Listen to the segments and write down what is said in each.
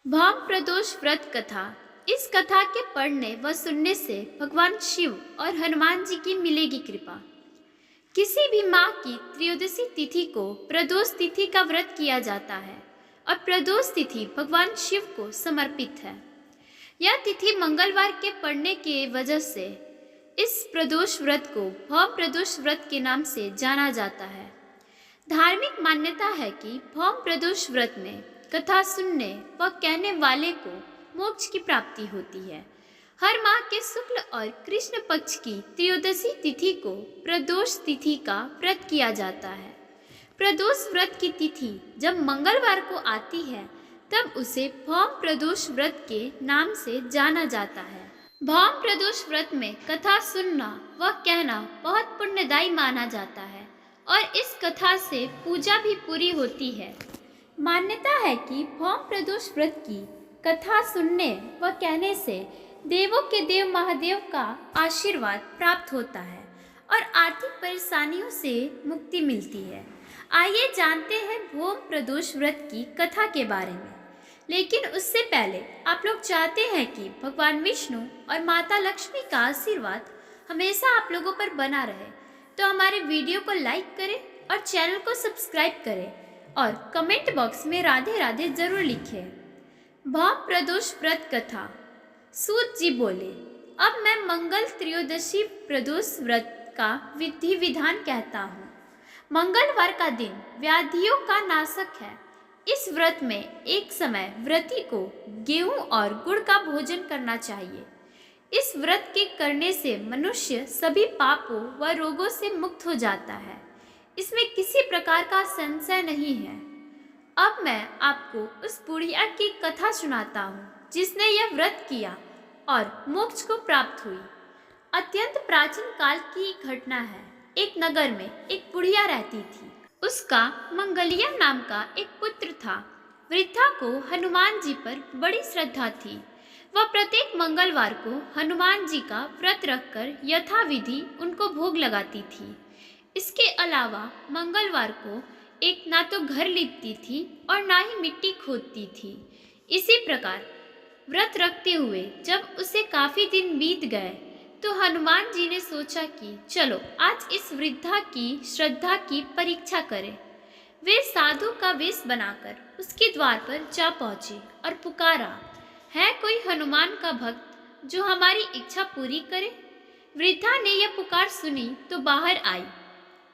भाव प्रदोष व्रत कथा। इस कथा के पढ़ने व सुनने से भगवान शिव और हनुमान जी की मिलेगी कृपा। किसी भी माह की त्रयोदशी तिथि को प्रदोष तिथि का व्रत किया जाता है और प्रदोष तिथि भगवान शिव को समर्पित है। यह तिथि मंगलवार के पड़ने के वजह से इस प्रदोष व्रत को भव प्रदोष व्रत के नाम से जाना जाता है। धार्मिक मान्यता है कि भव प्रदोष व्रत में कथा सुनने व कहने वाले को मोक्ष की प्राप्ति होती है। हर माह के शुक्ल और कृष्ण पक्ष की त्रयोदशी तिथि को प्रदोष तिथि का व्रत किया जाता है। प्रदोष व्रत की तिथि जब मंगलवार को आती है तब उसे भौम प्रदोष व्रत के नाम से जाना जाता है। भौम प्रदोष व्रत में कथा सुनना व कहना बहुत पुण्यदायी माना जाता है और इस कथा से पूजा भी पूरी होती है। मान्यता है कि भौम प्रदोष व्रत की कथा सुनने व कहने से देवों के देव महादेव का आशीर्वाद प्राप्त होता है और आर्थिक परेशानियों से मुक्ति मिलती है। आइए जानते हैं भौम प्रदोष व्रत की कथा के बारे में। लेकिन उससे पहले आप लोग चाहते हैं कि भगवान विष्णु और माता लक्ष्मी का आशीर्वाद हमेशा आप लोगों पर बना रहे, तो हमारे वीडियो को लाइक करें और चैनल को सब्सक्राइब करें और कमेंट बॉक्स में राधे राधे जरूर लिखें। भव प्रदोष व्रत कथा। सूत जी बोले, अब मैं मंगल त्रयोदशी प्रदोष व्रत का विधि विधान कहता हूँ। मंगलवार का दिन व्याधियों का नाशक है। इस व्रत में एक समय व्रती को गेहूं और गुड़ का भोजन करना चाहिए। इस व्रत के करने से मनुष्य सभी पापों व रोगों से मुक्त हो जाता है। इसमें किसी प्रकार का संशय नहीं है। अब मैं आपको उस बुढ़िया की कथा सुनाता हूँ जिसने यह व्रत किया और मोक्ष को प्राप्त हुई। अत्यंत प्राचीन काल की घटना है। एक नगर में एक बुढ़िया रहती थी। उसका मंगलिया नाम का एक पुत्र था। वृद्धा को हनुमान जी पर बड़ी श्रद्धा थी। वह प्रत्येक मंगलवार को हनुमान जी का व्रत रखकर यथाविधि उनको भोग लगाती थी। इसके अलावा मंगलवार को एक ना तो घर लीपती थी और ना ही मिट्टी खोदती थी। इसी प्रकार व्रत रखते हुए जब उसे काफी दिन बीत गए तो हनुमान जी ने सोचा कि चलो आज इस वृद्धा की श्रद्धा की परीक्षा करें। वे साधु का वेश बनाकर उसके द्वार पर जा पहुंचे और पुकारा, है कोई हनुमान का भक्त जो हमारी इच्छा पूरी करे? वृद्धा ने यह पुकार सुनी तो बाहर आई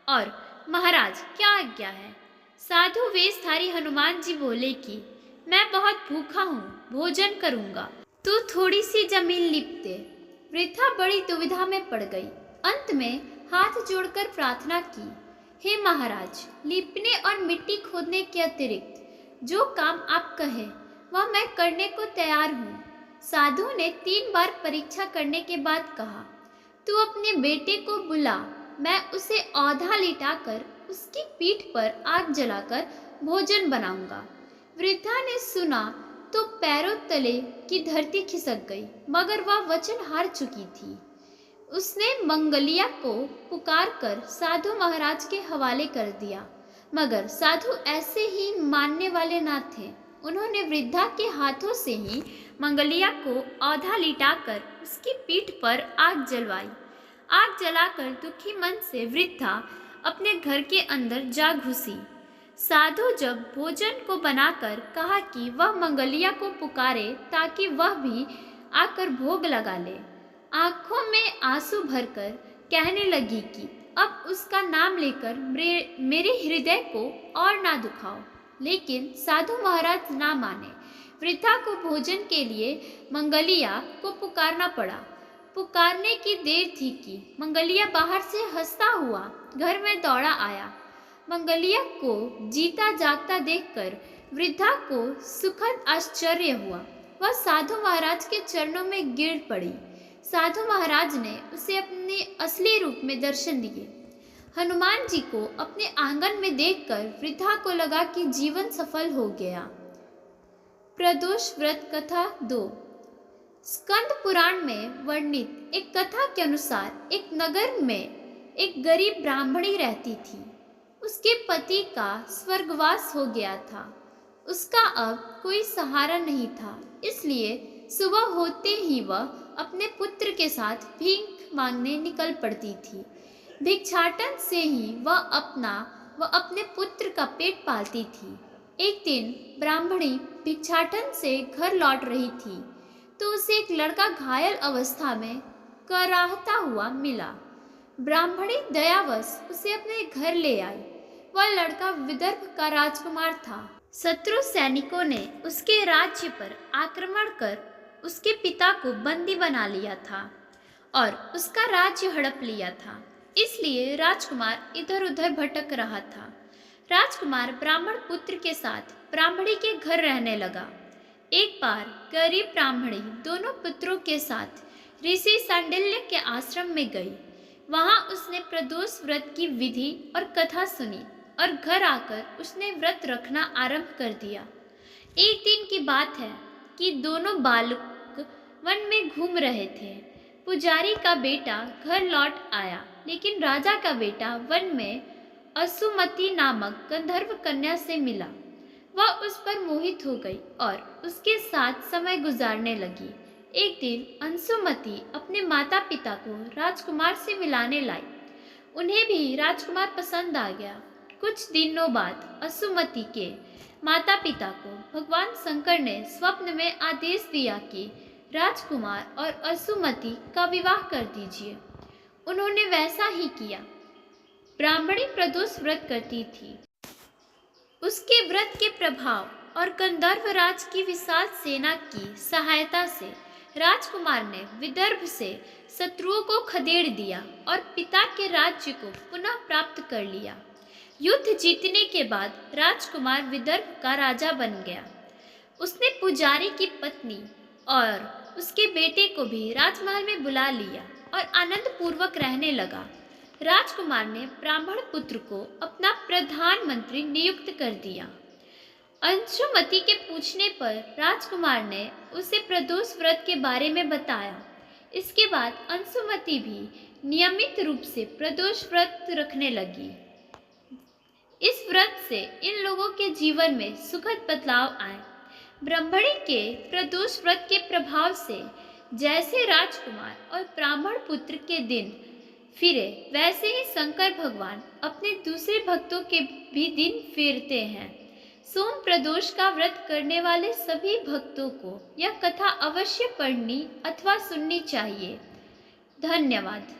और महाराज क्या आज्ञा है? साधु वेशधारी हनुमान जी बोले कि मैं बहुत भूखा हूँ, भोजन करूँगा, तू थोड़ी सी जमीन लिप दे। वृद्धा बड़ी दुविधा में पड़ गई। अंत में हाथ जोड़कर प्रार्थना की, हे महाराज, लीपने और मिट्टी खोदने के अतिरिक्त जो काम आप कहें वह मैं करने को तैयार हूँ। साधु ने 3 बार परीक्षा करने के बाद कहा, तू अपने बेटे को बुला, मैं उसे औधा लिटाकर उसकी पीठ पर आग जलाकर भोजन बनाऊंगा। वृद्धा ने सुना तो पैरों तले की धरती खिसक गई, मगर वह वचन हार चुकी थी। उसने मंगलिया को पुकार कर साधु महाराज के हवाले कर दिया, मगर साधु ऐसे ही मानने वाले न थे। उन्होंने वृद्धा के हाथों से ही मंगलिया को औधा लिटाकर उसकी पीठ पर आग जलवाई। आग जलाकर दुखी मन से वृद्धा अपने घर के अंदर जा घुसी। साधु जब भोजन को बनाकर कहा कि वह मंगलिया को पुकारे ताकि वह भी आकर भोग लगा ले, आंखों में आंसू भरकर कहने लगी कि अब उसका नाम लेकर मेरे हृदय को और ना दुखाओ। लेकिन साधु महाराज ना माने। वृद्धा को भोजन के लिए मंगलिया को पुकारना पड़ा। पुकारने की देर थी कि मंगलिया बाहर से हंसता हुआ घर में दौड़ा आया। मंगलिया को जीता जागता देखकर वृद्धा को सुखद आश्चर्य हुआ। वह साधु महाराज के चरणों में गिर पड़ी। साधु महाराज ने उसे अपने असली रूप में दर्शन दिए। हनुमान जी को अपने आंगन में देखकर वृद्धा को लगा कि जीवन सफल हो गया। प्रदोष व्रत कथा 2। स्कंद पुराण में वर्णित एक कथा के अनुसार एक नगर में एक गरीब ब्राह्मणी रहती थी। उसके पति का स्वर्गवास हो गया था। उसका अब कोई सहारा नहीं था, इसलिए सुबह होते ही वह अपने पुत्र के साथ भीख मांगने निकल पड़ती थी। भिक्षाटन से ही वह अपने पुत्र का पेट पालती थी। एक दिन ब्राह्मणी भिक्षाटन से घर लौट रही थी तो उसे एक लड़का घायल अवस्था में कराहता हुआ मिला। ब्राह्मणी दयावश उसे अपने घर ले आई। वह लड़का विदर्भ का राजकुमार था। शत्रु सैनिकों ने उसके राज्य पर आक्रमण कर उसके पिता को बंदी बना लिया था और उसका राज्य हड़प लिया था। इसलिए राजकुमार इधर उधर भटक रहा था। राजकुमार ब्राह्मण पुत्र के साथ ब्राह्मणी के घर रहने लगा। एक बार गरीब ब्राह्मणी दोनों पुत्रों के साथ ऋषि सांडिल्य के आश्रम में गई। वहां उसने प्रदोष व्रत की विधि और कथा सुनी और घर आकर उसने व्रत रखना आरंभ कर दिया। एक दिन की बात है कि दोनों बालक वन में घूम रहे थे। पुजारी का बेटा घर लौट आया, लेकिन राजा का बेटा वन में असुमति नामक गंधर्व कन्या से मिला। वह उस पर मोहित हो गई और उसके साथ समय गुजारने लगी। एक दिन अंशुमति अपने माता पिता को राजकुमार से मिलाने लाई। उन्हें भी राजकुमार पसंद आ गया। कुछ दिनों बाद असुमति के माता पिता को भगवान शंकर ने स्वप्न में आदेश दिया कि राजकुमार और असुमति का विवाह कर दीजिए। उन्होंने वैसा ही किया। ब्राह्मणी प्रदोष व्रत करती थी। उसके व्रत के प्रभाव और गंधर्व राज की विशाल सेना की सहायता से राजकुमार ने विदर्भ से शत्रुओं को खदेड़ दिया और पिता के राज्य को पुनः प्राप्त कर लिया। युद्ध जीतने के बाद राजकुमार विदर्भ का राजा बन गया। उसने पुजारी की पत्नी और उसके बेटे को भी राजमहल में बुला लिया और आनंद पूर्वक रहने लगा। राजकुमार ने ब्राह्मण पुत्र को अपना प्रधानमंत्री नियुक्त कर दिया। अंशुमति के पूछने पर राजकुमार ने उसे प्रदोष व्रत के बारे में बताया। इसके बाद अंशुमति भी नियमित रूप से प्रदोष व्रत रखने लगी। इस व्रत से इन लोगों के जीवन में सुखद बदलाव आए। ब्राह्मणी के प्रदोष व्रत के प्रभाव से जैसे राजकुमार और ब्राह्मण पुत्र के दिन फिरे, वैसे ही शंकर भगवान अपने दूसरे भक्तों के भी दिन फेरते हैं। सोम प्रदोष का व्रत करने वाले सभी भक्तों को यह कथा अवश्य पढ़नी अथवा सुननी चाहिए। धन्यवाद।